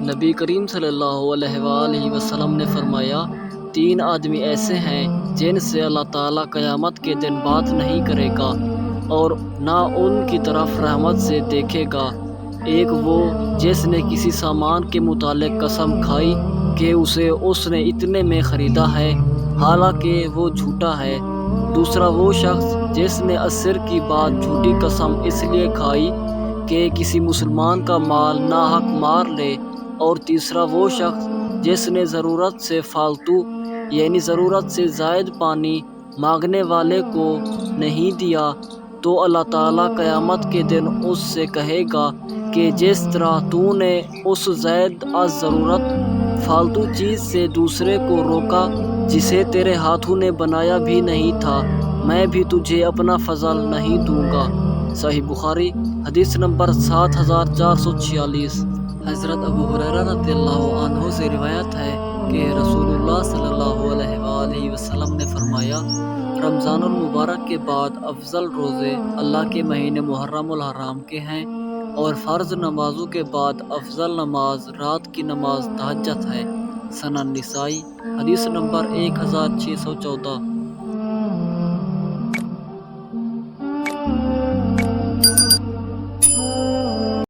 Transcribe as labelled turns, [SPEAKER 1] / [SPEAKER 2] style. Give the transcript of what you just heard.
[SPEAKER 1] نبی کریم صلی اللہ علیہ وآلہ وسلم نے فرمایا، 3 آدمی ایسے ہیں جن سے اللہ تعالیٰ قیامت کے دن بات نہیں کرے گا اور نہ ان کی طرف رحمت سے دیکھے گا۔ ایک وہ جس نے کسی سامان کے متعلق قسم کھائی کہ اسے اس نے اتنے میں خریدا ہے حالانکہ وہ جھوٹا ہے۔ دوسرا وہ شخص جس نے عصر کی بعد جھوٹی قسم اس لیے کھائی کہ کسی مسلمان کا مال ناحق مار لے۔ اور تیسرا وہ شخص جس نے ضرورت سے فالتو یعنی ضرورت سے زائد پانی مانگنے والے کو نہیں دیا، تو اللہ تعالیٰ قیامت کے دن اس سے کہے گا کہ جس طرح تو نے اس زائد از ضرورت فالتو چیز سے دوسرے کو روکا جسے تیرے ہاتھوں نے بنایا بھی نہیں تھا، میں بھی تجھے اپنا فضل نہیں دوں گا۔ صحیح بخاری حدیث نمبر 7446۔ حضرت ابو ہریرہ رضی اللہ عنہ سے روایت ہے کہ رسول اللہ صلی اللہ علیہ وآلہ وسلم نے فرمایا، رمضان المبارک کے بعد افضل روزے اللہ کے مہینے محرم الحرام کے ہیں، اور فرض نمازوں کے بعد افضل نماز رات کی نماز تہجد ہے۔ سنن نسائی حدیث نمبر 1614۔